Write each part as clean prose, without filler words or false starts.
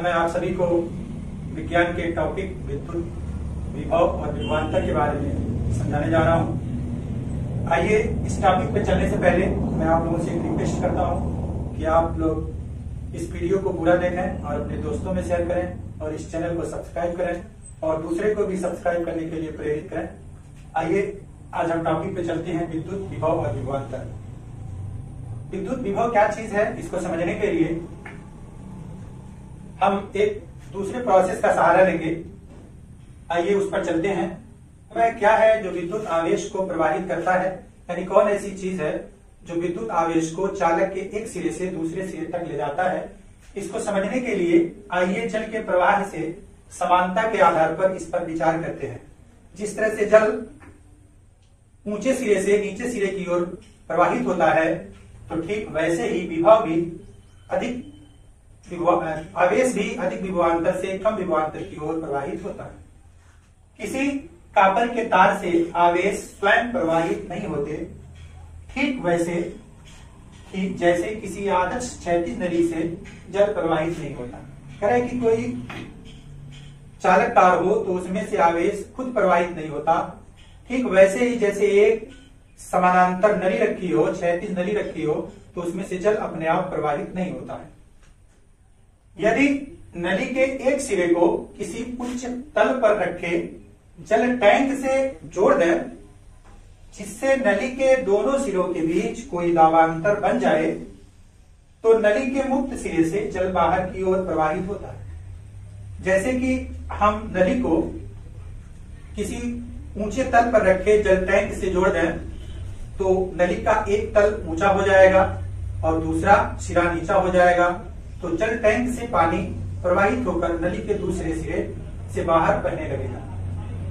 आज मैं आप सभी को विज्ञान के टॉपिक विद्युत विभव और विभवांतर के बारे में समझाने जा रहा हूँ। आइए इस टॉपिक पे चलने से पहले मैं आप लोगों से एक रिक्वेस्ट करता हूँ कि आप लोग इस वीडियो को पूरा देखें और अपने दोस्तों में शेयर करें और इस चैनल को सब्सक्राइब करें और दूसरे को भी सब्सक्राइब करने के लिए प्रेरित करें। आइए आज हम टॉपिक पे चलते हैं विद्युत विभव और विभवांतर। विद्युत विभव क्या चीज है, इसको समझने के लिए हम एक दूसरे प्रोसेस का सहारा लेंगे। आइए उस पर चलते हैं। वह क्या है जो विद्युत आवेश को प्रवाहित करता है, यानी कौन ऐसी चीज है जो विद्युत आवेश को चालक के एक सिरे से दूसरे सिरे तक ले जाता है। इसको समझने के लिए आइए जल के प्रवाह से समानता के आधार पर इस पर विचार करते हैं। जिस तरह से जल ऊंचे सिरे से नीचे सिरे की ओर प्रवाहित होता है, तो ठीक वैसे ही विभव भी अधिक आवेश भी अधिक विभवांतर से कम विभवांतर की ओर प्रवाहित होता है। किसी कॉपर के तार से आवेश स्वयं प्रवाहित नहीं होते, ठीक वैसे ही जैसे किसी आदर्श क्षैतिज नली से जल प्रवाहित नहीं होता। कह रहे कि कोई चालक तार हो तो उसमें से आवेश खुद प्रवाहित नहीं होता, ठीक वैसे ही जैसे एक समानांतर नली रखी हो, क्षैतिज नली रखी हो, तो उसमें से जल अपने आप प्रवाहित नहीं होता है। यदि नली के एक सिरे को किसी उच्च तल पर रखे जल टैंक से जोड़ दें, जिससे नली के दोनों सिरों के बीच कोई दाबांतर बन जाए, तो नली के मुक्त सिरे से जल बाहर की ओर प्रवाहित होता है। जैसे कि हम नली को किसी ऊंचे तल पर रखे जल टैंक से जोड़ दें, तो नली का एक तल ऊंचा हो जाएगा और दूसरा सिरा नीचा हो जाएगा, तो जल टैंक से पानी प्रवाहित होकर नली के दूसरे सिरे से बाहर बहने लगेगा।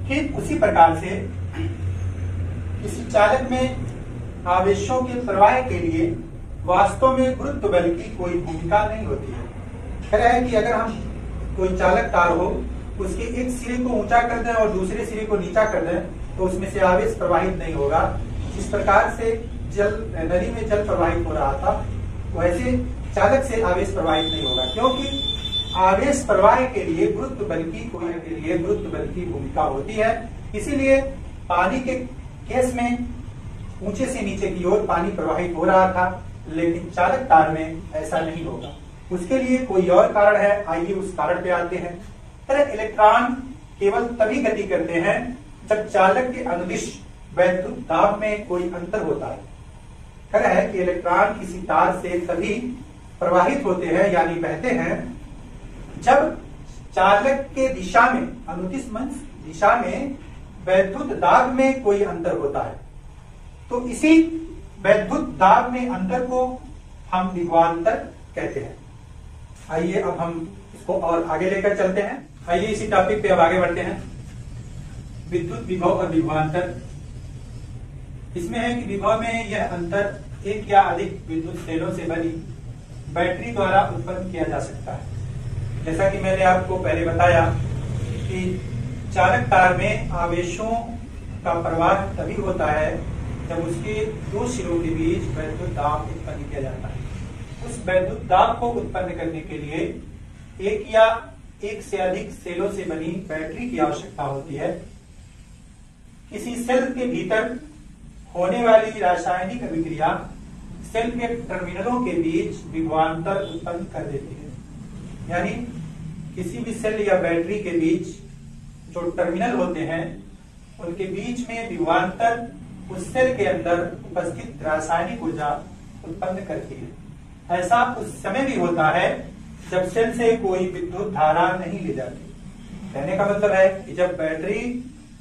ठीक उसी प्रकार से किसी चालक में आवेशों के प्रवाह के लिए वास्तव में गुरुत्व बल की कोई भूमिका नहीं होती है। कह रहा है कि अगर हम कोई चालक तार हो, उसके एक सिरे को ऊंचा कर दें और दूसरे सिरे को नीचा कर दें, तो उसमें से आवेश प्रवाहित नहीं होगा। जिस प्रकार से नली में जल प्रवाहित हो रहा था, वैसे चालक से आवेश प्रवाहित नहीं होगा, क्योंकि आवेश प्रवाह के लिए गुरुत्व बल की भूमिका होती है। इसीलिए पानी के केस में ऊंचे से नीचे की ओर पानी प्रवाहित हो रहा था, लेकिन चालक तार में ऐसा नहीं होगा। उसके लिए कोई और कारण है, आइए उस कारण पे आते हैं। इलेक्ट्रॉन केवल तभी गति करते हैं जब चालक के अनुदिश वैद्युत दाब में कोई अंतर होता है। कह रहा है कि इलेक्ट्रॉन किसी तार से तभी प्रवाहित होते हैं यानी बहते हैं जब चालक के दिशा में, अनुदिश दिशा में वैद्युत दाब में कोई अंतर होता है। तो इसी वैद्युत दाब में अंतर को हम विभवांतर कहते हैं। आइए अब हम इसको और आगे लेकर चलते हैं। आइए इसी टॉपिक पे अब आगे बढ़ते हैं। विद्युत विभव और विभवांतर। इसमें है कि विभव में यह अंतर एक या अधिक विद्युत सेलों से बनी बैटरी द्वारा उत्पन्न किया जा सकता है। जैसा कि मैंने आपको पहले बताया कि चालक तार में आवेशों का प्रवाह तभी होता है जब उसके दो सिरों के बीच वैद्युत दाब उत्पन्न किया जाता है। उस वैद्युत दाब को उत्पन्न करने के लिए एक या एक से अधिक सेलों से बनी बैटरी की आवश्यकता होती है। किसी सेल के भीतर होने वाली रासायनिक अभिक्रिया सेल के टर्मिनलों के बीच विभवांतर उत्पन्न कर देती है। यानी किसी भी सेल या बैटरी के बीच जो टर्मिनल होते हैं, उनके बीच में विभवांतर उस सेल के अंदर उपस्थित रासायनिक ऊर्जा उत्पन्न करती है। ऐसा उस समय भी होता है जब सेल से कोई विद्युत धारा नहीं ली जाती। कहने का मतलब है कि जब बैटरी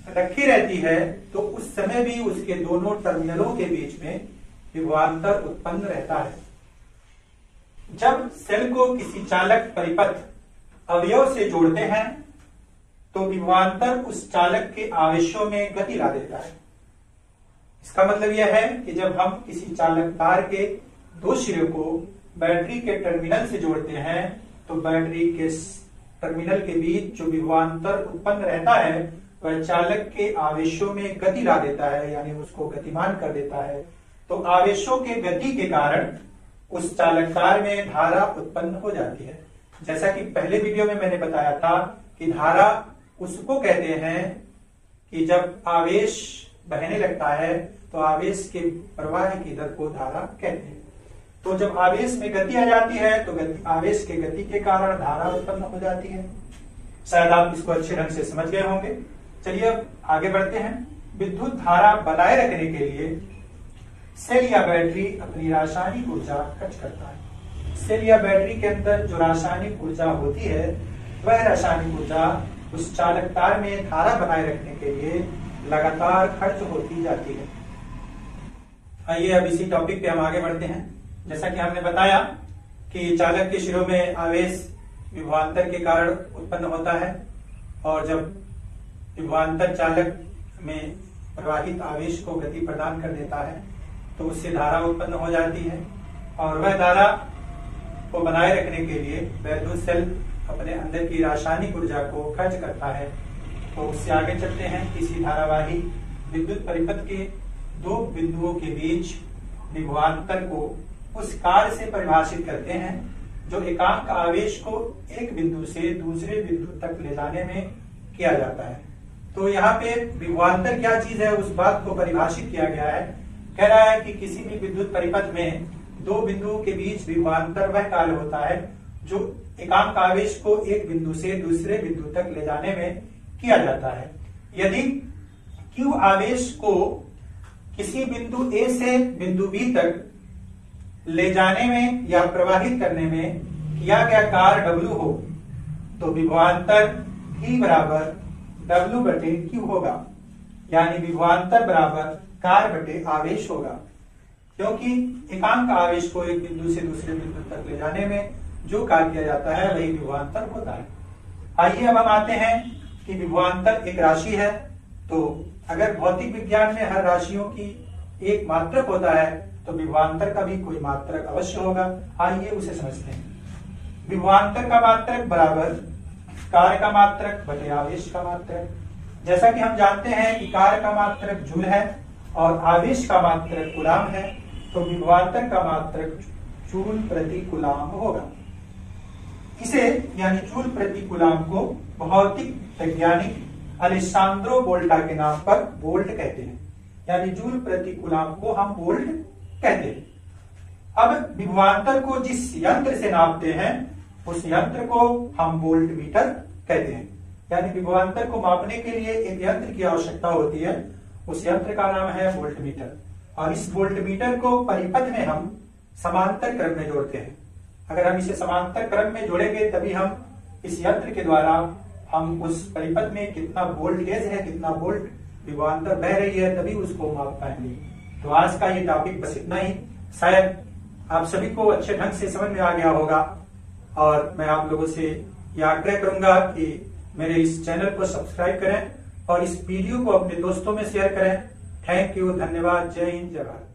रखी रहती है, तो उस समय भी उसके दोनों टर्मिनलों के बीच में विभवांतर उत्पन्न रहता है। जब सेल को किसी चालक परिपथ अवयव से जोड़ते हैं, तो विभवांतर उस चालक के आवेशों में गति ला देता है। इसका मतलब यह है कि जब हम किसी चालक तार के दो सिरे को बैटरी के टर्मिनल से जोड़ते हैं, तो बैटरी के टर्मिनल के बीच जो विभवांतर उत्पन्न रहता है, वह चालक के आवेशों में गति ला देता है, यानी उसको गतिमान कर देता है। तो आवेशों के गति के कारण उस चालक तार में धारा उत्पन्न हो जाती है। जैसा कि पहले वीडियो में मैंने बताया था कि धारा उसको कहते हैं कि जब आवेश बहने लगता है तो आवेश के प्रवाह की दर को धारा कहते हैं। तो जब आवेश में गति आ जाती है तो आवेश के गति के कारण धारा उत्पन्न हो जाती है। शायद आप इसको अच्छे ढंग से समझ गए होंगे। चलिए अब आगे बढ़ते हैं। विद्युत धारा बनाए रखने के लिए सेल या बैटरी अपनी रासायनिक ऊर्जा खर्च करता है। सेल या बैटरी के अंदर जो रासायनिक ऊर्जा होती है वह रासायनिक ऊर्जा उस चालक तार में धारा बनाए रखने के लिए लगातार खर्च होती जाती है। आइए अब इसी टॉपिक पे हम आगे बढ़ते हैं। जैसा कि हमने बताया कि चालक के शिरों में आवेश विभवांतर के कारण उत्पन्न होता है और जब विभवांतर चालक में प्रवाहित आवेश को गति प्रदान कर देता है तो उससे धारा उत्पन्न हो जाती है और वह धारा को बनाए रखने के लिए विद्युत सेल अपने अंदर की रासायनिक ऊर्जा को खर्च करता है। तो उससे आगे चलते हैं। किसी धारावाही विद्युत परिपथ के दो बिंदुओं के बीच विभवांतर को उस कार्य से परिभाषित करते हैं जो एकांक आवेश को एक बिंदु से दूसरे बिंदु तक ले जाने में किया जाता है। तो यहाँ पे विभवांतर क्या चीज है उस बात को परिभाषित किया गया है। कह रहा है कि किसी भी विद्युत परिपथ में दो बिंदुओं के बीच विभवांतर वह कार्य होता है जो एकांक आवेश को एक बिंदु से दूसरे बिंदु तक ले जाने में किया जाता है। यदि Q आवेश को किसी बिंदु A से बिंदु B तक ले जाने में या प्रवाहित करने में किया गया कार्य W हो तो विभवांतर V बराबर W बटे Q होगा, यानी विभवांतर बराबर कार्य बटे आवेश होगा, क्योंकि एकांक आवेश को एक बिंदु से दूसरे बिंदु तक ले जाने में जो कार्य किया जाता है वही विभवांतर होता है। आइए अब हम आते हैं कि विभवांतर एक राशि है। तो अगर भौतिक विज्ञान में हर राशियों की एक मात्रक होता है तो विभवांतर का भी कोई मात्रक अवश्य होगा। आइए उसे समझते हैं। विभवांतर का मात्रक बराबर कार्य का मात्रक बटे आवेश का मात्रक। जैसा कि हम जानते हैं कि कार्य का मात्रक जूल है और आवेश का मात्रक कूलाम है, तो विभवांतर का मात्रक जूल प्रति कूलाम होगा। इसे यानी जूल प्रति कूलाम को भौतिक वैज्ञानिक अलेसांद्रो वोल्टा के नाम पर वोल्ट कहते हैं, यानी जूल प्रति कूलाम को हम वोल्ट कहते हैं। अब विभवांतर को जिस यंत्र से नापते हैं उस यंत्र को हम वोल्ट मीटर कहते हैं, यानी विभवांतर को मापने के लिए एक यंत्र की आवश्यकता होती है, उस यंत्र का नाम है वोल्ट मीटर। और इस वोल्ट मीटर को परिपथ में हम समांतर क्रम में जोड़ते हैं। अगर हम इसे समांतर क्रम में जोड़ेंगे तभी हम इस यंत्र के द्वारा हम उस परिपथ में कितना वोल्टेज है, कितना वोल्ट विभवांतर बह रही है, तभी उसको माप पाएंगे। तो आज का ये टॉपिक बस इतना ही। शायद आप सभी को अच्छे ढंग से समझ में आ गया होगा और मैं आप लोगों से यह आग्रह करूंगा कि मेरे इस चैनल को सब्सक्राइब करें और इस वीडियो को अपने दोस्तों में शेयर करें। थैंक यू, धन्यवाद, जय हिंद, जय भारत।